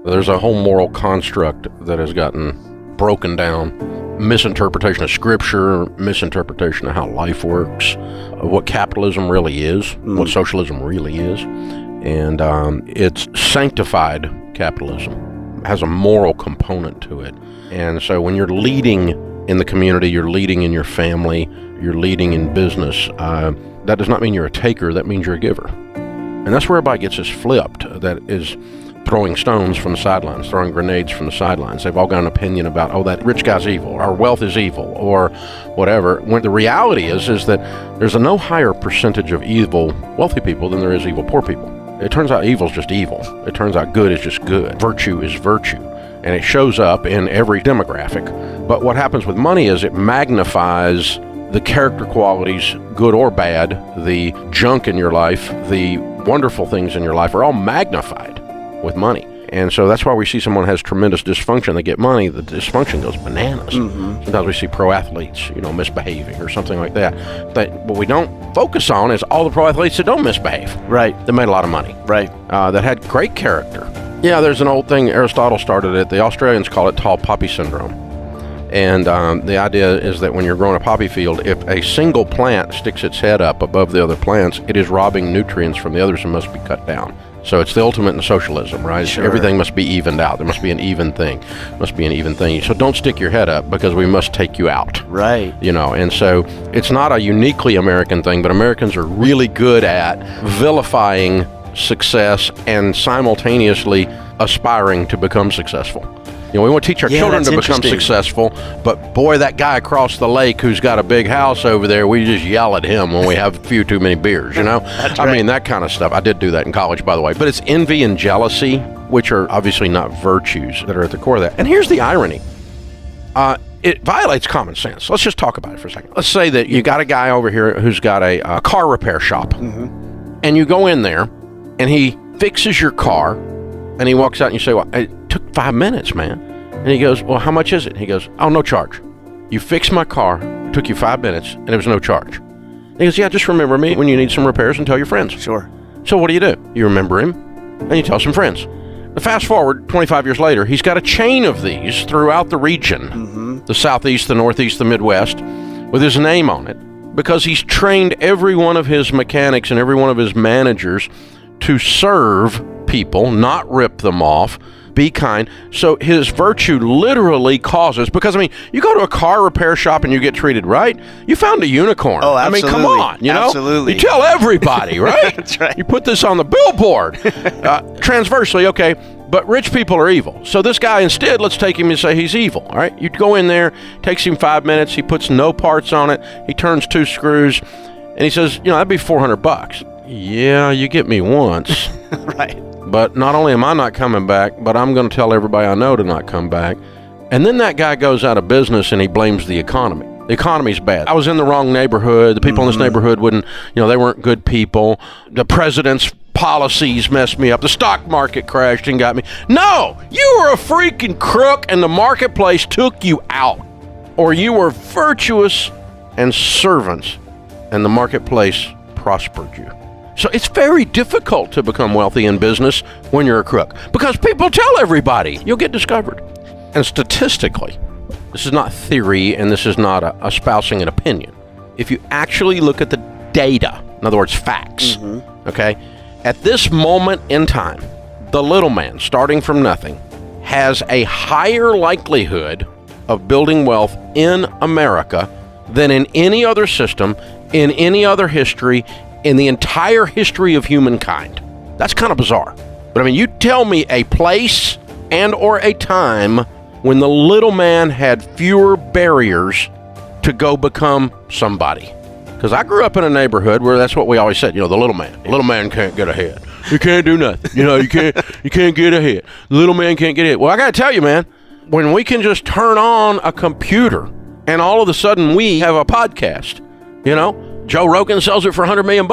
There's a whole moral construct that has gotten broken down. Misinterpretation of scripture, misinterpretation of how life works, of what capitalism really is, what socialism really is. And it's sanctified capitalism. It has a moral component to it. And so when you're leading in the community, you're leading in your family, you're leading in business, that does not mean you're a taker, that means you're a giver. And that's where everybody gets this flipped, that is throwing stones from the sidelines, throwing grenades from the sidelines. They've all got an opinion about, oh, that rich guy's evil, or wealth is evil, or whatever. When the reality is that there's a no higher percentage of evil wealthy people than there is evil poor people. It turns out evil is just evil. It turns out good is just good. Virtue is virtue. And it shows up in every demographic. But what happens with money is it magnifies the character qualities, good or bad, the junk in your life, the wonderful things in your life are all magnified with money. And so that's why we see someone has tremendous dysfunction. They get money, the dysfunction goes bananas. Sometimes we see pro athletes, misbehaving or something like that. What we don't focus on is all the pro athletes that don't misbehave. Right. That made a lot of money. Right. That had great character. Yeah, there's an old thing, Aristotle started it. The Australians call it tall poppy syndrome. And the idea is that when you're growing a poppy field, if a single plant sticks its head up above the other plants, it is robbing nutrients from the others and must be cut down. So it's the ultimate in socialism, right? Sure. Everything must be evened out. There must be an even thing. So don't stick your head up because we must take you out. Right. And so it's not a uniquely American thing, but Americans are really good at vilifying success and simultaneously aspiring to become successful. We want to teach our children to become successful, but boy, that guy across the lake who's got a big house over there, we just yell at him when we have a few too many beers, That's right. I mean, that kind of stuff. I did do that in college, by the way. But it's envy and jealousy, which are obviously not virtues that are at the core of that. And here's the irony. It violates common sense. Let's just talk about it for a second. Let's say that you got a guy over here who's got a car repair shop, and you go in there, and he fixes your car, and he walks out and you say, well, it took 5 minutes, man. And he goes, well, how much is it? And he goes, oh, no charge. You fixed my car, it took you 5 minutes, and there was no charge. And he goes, yeah, just remember me when you need some repairs and tell your friends. Sure. So what do? You remember him, and you tell some friends. Fast forward 25 years later, he's got a chain of these throughout the region, the Southeast, the Northeast, the Midwest, with his name on it, because he's trained every one of his mechanics and every one of his managers to serve people, not rip them off, be kind. So his virtue literally causes, because you go to a car repair shop and you get treated right, you found a unicorn. Oh, absolutely. Come on, Absolutely. You tell everybody, right? That's right. You put this on the billboard. Transversely, okay, but rich people are evil. So this guy, instead, let's take him and say he's evil, all right? You go in there, takes him 5 minutes, he puts no parts on it, he turns 2 screws, and he says, that'd be $400. Yeah, you get me once. Right. But not only am I not coming back, but I'm going to tell everybody I know to not come back. And then that guy goes out of business and he blames the economy. The economy's bad. I was in the wrong neighborhood. The people in this neighborhood they weren't good people. The president's policies messed me up. The stock market crashed and got me. No, you were a freaking crook and the marketplace took you out. Or you were virtuous and servants and the marketplace prospered you. So it's very difficult to become wealthy in business when you're a crook, because people tell everybody you'll get discovered. And statistically, this is not theory and this is not espousing an opinion. If you actually look at the data, in other words, facts, okay, at this moment in time, the little man, starting from nothing, has a higher likelihood of building wealth in America than in any other system, in any other history, in the entire history of humankind. That's kind of bizarre. But you tell me a place and or a time when the little man had fewer barriers to go become somebody. Because I grew up in a neighborhood where that's what we always said, the little man. The little man can't get ahead. You can't do nothing. You can't get ahead. The little man can't get ahead. Well, I got to tell you, man, when we can just turn on a computer and all of a sudden we have a podcast, Joe Rogan sells it for $100 million.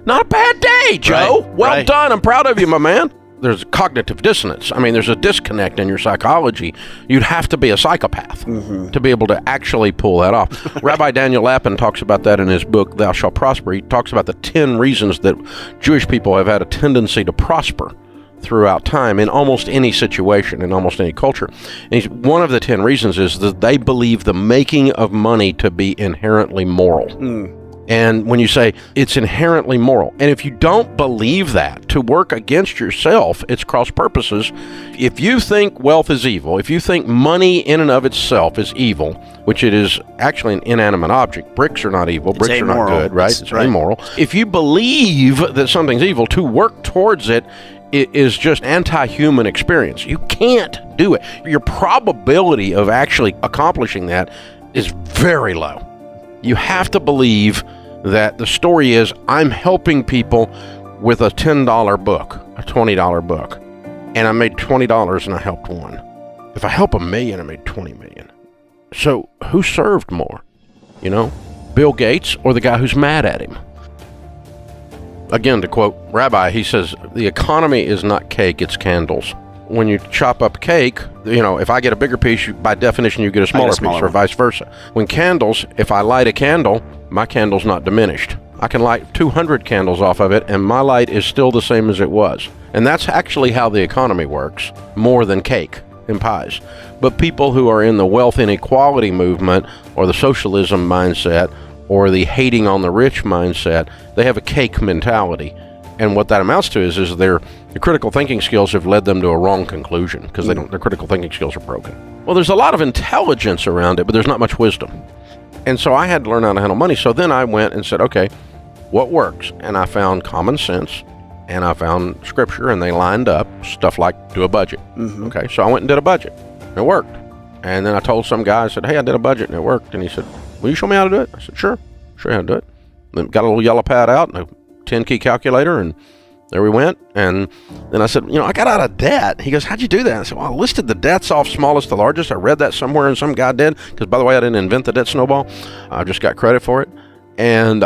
Not a bad day, Joe. Right, well right. done. I'm proud of you, my man. There's cognitive dissonance. There's a disconnect in your psychology. You'd have to be a psychopath to be able to actually pull that off. Rabbi Daniel Lapin talks about that in his book, Thou Shalt Prosper. He talks about the 10 reasons that Jewish people have had a tendency to prosper. throughout time in almost any situation, in almost any culture. And one of the 10 reasons is that they believe the making of money to be inherently moral. And when you say it's inherently moral, and if you don't believe that, to work against yourself, it's cross purposes. If you think wealth is evil, if you think money in and of itself is evil, which it is actually an inanimate object, bricks are not evil, bricks are not good, right? It's immoral. If you believe that something's evil, to work towards it is just anti-human experience. You can't do it. Your probability of actually accomplishing that is very low. You have to believe that the story is, I'm helping people with a $10 book, a $20 book, and I made $20 and I helped one. If I help 1 million, I made 20 million. So who served more? You know, Bill Gates or the guy who's mad at him? Again, to quote Rabbi, he says, the economy is not cake, it's candles. When you chop up cake, you know, if I get a bigger piece, by definition, you get a smaller piece, or vice versa. When candles, if I light a candle, my candle's not diminished. I can light 200 candles off of it, and my light is still the same as it was. And that's actually how the economy works, more than cake and pies. But people who are in the wealth inequality movement, or the socialism mindset, or the hating on the rich mindset, they have a cake mentality. And what that amounts to is their critical thinking skills have led them to a wrong conclusion, because their critical thinking skills are broken. Well, there's a lot of intelligence around it, but there's not much wisdom. And so I had to learn how to handle money. So then I went and said, okay, what works? And I found common sense, and I found scripture, and they lined up stuff like do a budget. Okay, so I went and did a budget. It worked. And then I told some guy, I said, hey, I did a budget and it worked. And he said, will you show me how to do it? I said, sure. Show you how to do it. Then got a little yellow pad out and a 10-key calculator, and there we went. And then I said, you know, I got out of debt. He goes, how'd you do that? I said, well, I listed the debts off smallest to largest. I read that somewhere and some guy did, because by the way, I didn't invent the debt snowball. I just got credit for it. And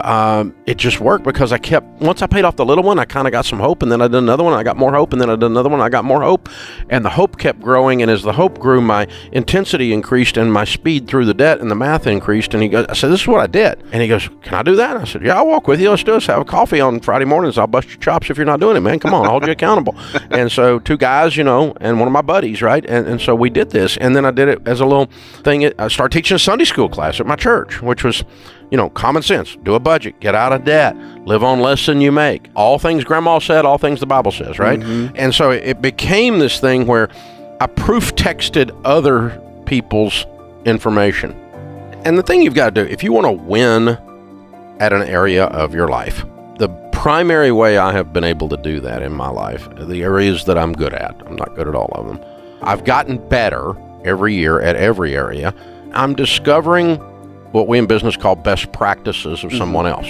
it just worked, because once I paid off the little one, I kind of got some hope, and then I did another one, I got more hope, and then I did another one, I got more hope, and the hope kept growing, and as the hope grew, my intensity increased, and my speed through the debt and the math increased. And I said, this is what I did. And he goes, can I do that? And I said, yeah, I'll walk with you. Let's do this. Have a coffee on Friday mornings. I'll bust your chops if you're not doing it, man. Come on, I'll hold you accountable. And so 2 guys, you know, and one of my buddies, right? And so we did this, and then I did it as a little thing. I started teaching a Sunday school class at my church, which was, you know, common sense, do a budget, get out of debt, live on less than you make. All things grandma said, all things the Bible says, right? And so it became this thing where I proof texted other people's information. And the thing you've got to do, if you want to win at an area of your life, the primary way I have been able to do that in my life, the areas that I'm good at, I'm not good at all of them. I've gotten better every year at every area. I'm discovering what we in business call best practices of someone else,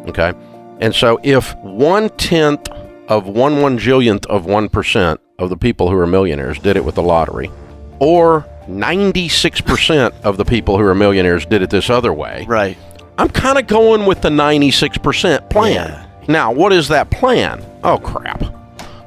okay? And so if 1/10 of 1/1 of 1% of the people who are millionaires did it with the lottery, or 96% of the people who are millionaires did it this other way, right? I'm kind of going with the 96% plan. Yeah. Now, what is that plan? Oh, crap.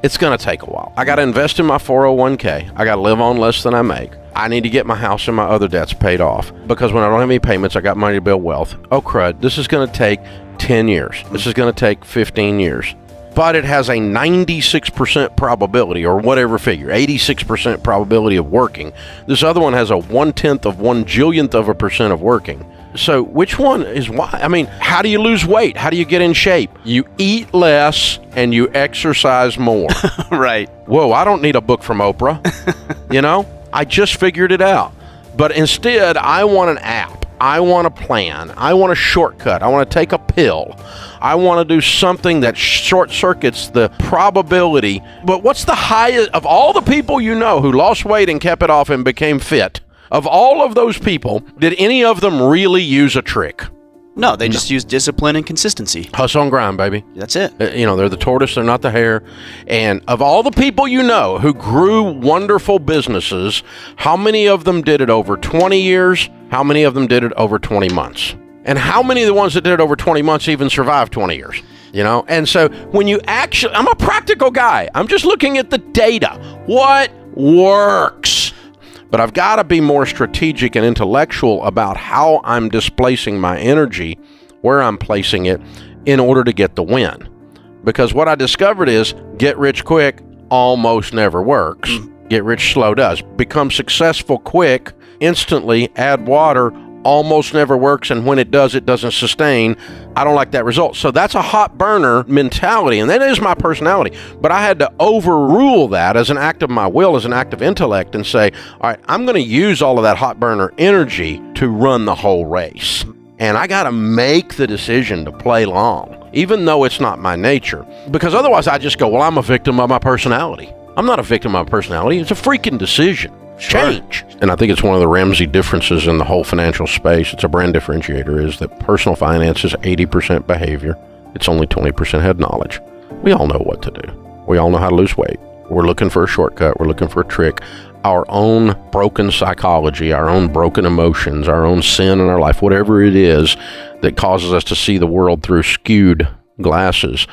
It's going to take a while. I got to invest in my 401k. I got to live on less than I make. I need to get my house and my other debts paid off, because when I don't have any payments, I got money to build wealth. Oh, crud. This is going to take 10 years. This is going to take 15 years. But it has a 96% probability, or whatever figure, 86% probability of working. This other one has a 1/10 of 1/1000th of a percent of working. So which one is why? I mean, how do you lose weight? How do you get in shape? You eat less and you exercise more. Right. Whoa, I don't need a book from Oprah. You know, I just figured it out. But instead, I want an app. I want a plan. I want a shortcut. I want to take a pill. I want to do something that short circuits the probability. But what's the highest of all the people you know who lost weight and kept it off and became fit? Of all of those people, did any of them really use a trick? No, they just use discipline and consistency. Hustle and grind, baby. That's it. You know, they're the tortoise, they're not the hare. And of all the people you know who grew wonderful businesses, how many of them did it over 20 years? How many of them did it over 20 months? And how many of the ones that did it over 20 months even survived 20 years? You know, and so when you actually, I'm a practical guy. I'm just looking at the data. What works? But I've got to be more strategic and intellectual about how I'm displacing my energy, where I'm placing it, in order to get the win. Because what I discovered is get rich quick almost never works. Get rich slow does. Become successful quick, instantly, add water, almost never works, and when it does, it doesn't sustain. I don't like that result. So that's a hot burner mentality, and that is my personality. But I had to overrule that as an act of my will, as an act of intellect, and say, all right, I'm going to use all of that hot burner energy to run the whole race. And I got to make the decision to play long, even though it's not my nature. Because otherwise I just go, well, I'm a victim of my personality. I'm not a victim of my personality. It's a freaking decision. Change. And I think it's one of the Ramsey differences in the whole financial space. It's a brand differentiator, is that personal finance is 80% behavior. It's only 20% head knowledge. We all know what to do. We all know how to lose weight. We're looking for a shortcut. We're looking for a trick. Our own broken psychology, our own broken emotions, our own sin in our life, whatever it is that causes us to see the world through skewed glasses,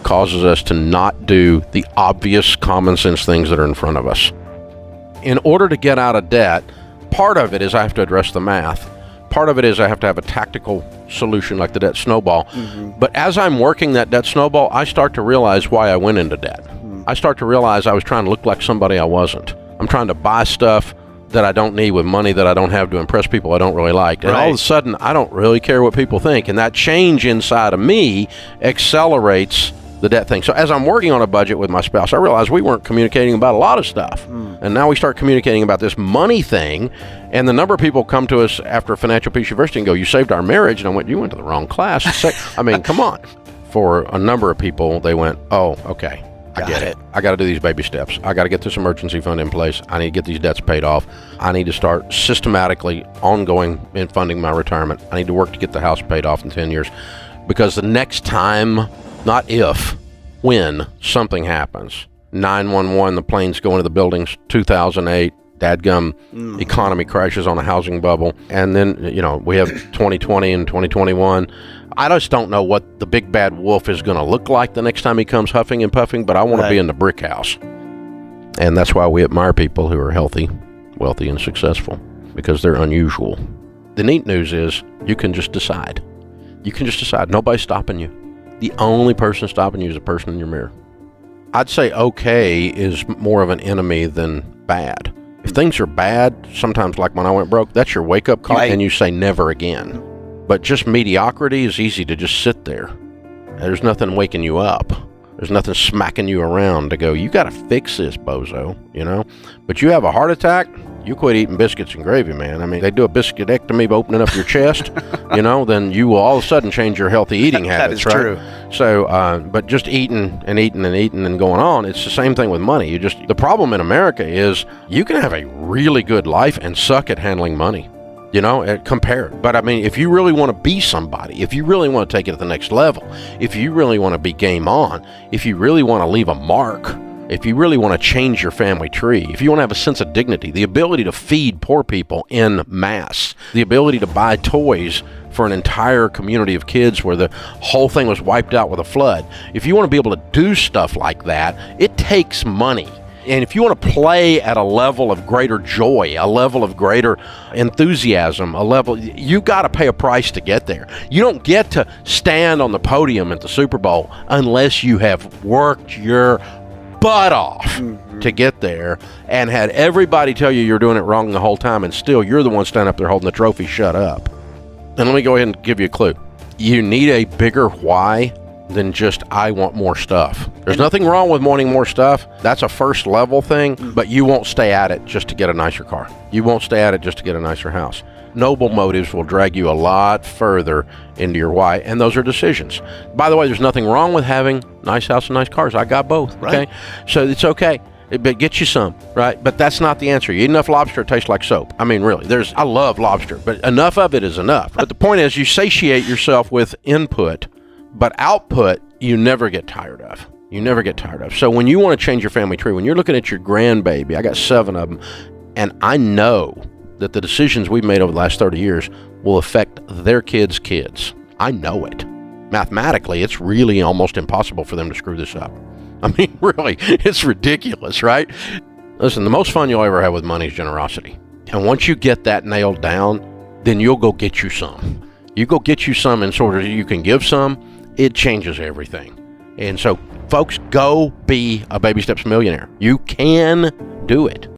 causes us to not do the obvious common sense things that are in front of us. In order to get out of debt, part of it is I have to address the math. Part of it is I have to have a tactical solution like the debt snowball. But as I'm working that debt snowball, I start to realize why I went into debt. I start to realize I was trying to look like somebody I wasn't. I'm trying to buy stuff that I don't need with money that I don't have to impress people I don't really like. And all of a sudden, I don't really care what people think. And that change inside of me accelerates the debt thing. So as I'm working on a budget with my spouse, I realized we weren't communicating about a lot of stuff. And now we start communicating about this money thing. And the number of people come to us after Financial Peace University and go, you saved our marriage. And I went, you went to the wrong class. I mean, come on. For a number of people, they went, oh, okay, I get it. I got to do these baby steps. I got to get this emergency fund in place. I need to get these debts paid off. I need to start systematically ongoing in funding my retirement. I need to work to get the house paid off in 10 years. Because the next time, not if, when something happens, 911, the planes go into the buildings, 2008, dadgum, economy crashes on a housing bubble. And then, we have 2020 and 2021. I just don't know what the big bad wolf is going to look like the next time he comes huffing and puffing, but I want to be in the brick house. And that's why we admire people who are healthy, wealthy, and successful, because they're unusual. The neat news is you can just decide. You can just decide. Nobody's stopping you. The only person stopping you is the person in your mirror. I'd say okay is more of an enemy than bad. If things are bad, sometimes like when I went broke, that's your wake-up call, and you say never again. But just mediocrity is easy to just sit there. There's nothing waking you up. There's nothing smacking you around to go, you got to fix this, bozo, But you have a heart attack, you quit eating biscuits and gravy, man. I mean, they do a biscuitectomy by opening up your chest, then you will all of a sudden change your healthy eating habits, that is true. So, but just eating and going on, it's the same thing with money. The problem in America is you can have a really good life and suck at handling money. Compared. But I mean, if you really want to be somebody, if you really want to take it to the next level, if you really want to be game on, if you really want to leave a mark, if you really want to change your family tree, if you want to have a sense of dignity, the ability to feed poor people en masse, the ability to buy toys for an entire community of kids where the whole thing was wiped out with a flood, if you want to be able to do stuff like that, it takes money. And if you want to play at a level of greater joy, a level of greater enthusiasm, you got to pay a price to get there. You don't get to stand on the podium at the Super Bowl unless you have worked your butt off to get there and had everybody tell you you're doing it wrong the whole time, and still you're the one standing up there holding the trophy. Shut up. And let me go ahead and give you a clue. You need a bigger why than just, I want more stuff. There's nothing wrong with wanting more stuff. That's a first level thing, but you won't stay at it just to get a nicer car. You won't stay at it just to get a nicer house. Noble motives will drag you a lot further into your why, and those are decisions. By the way, there's nothing wrong with having nice house and nice cars. I got both, okay? Right. So it's okay. But get you some, right? But that's not the answer. You eat enough lobster, it tastes like soap. I mean, really, I love lobster, but enough of it is enough. But the point is, you satiate yourself with input, but output you never get tired of. You never get tired of. So when you want to change your family tree, when you're looking at your grandbaby, I got 7 of them, and I know that the decisions we've made over the last 30 years will affect their kids' kids. I know it. Mathematically, it's really almost impossible for them to screw this up. I mean, really, it's ridiculous, right? Listen, the most fun you'll ever have with money is generosity. And once you get that nailed down, then you'll go get you some. You go get you some, and sort of you can give some. It changes everything. And so Folks, go be a Baby Steps millionaire. You can do it.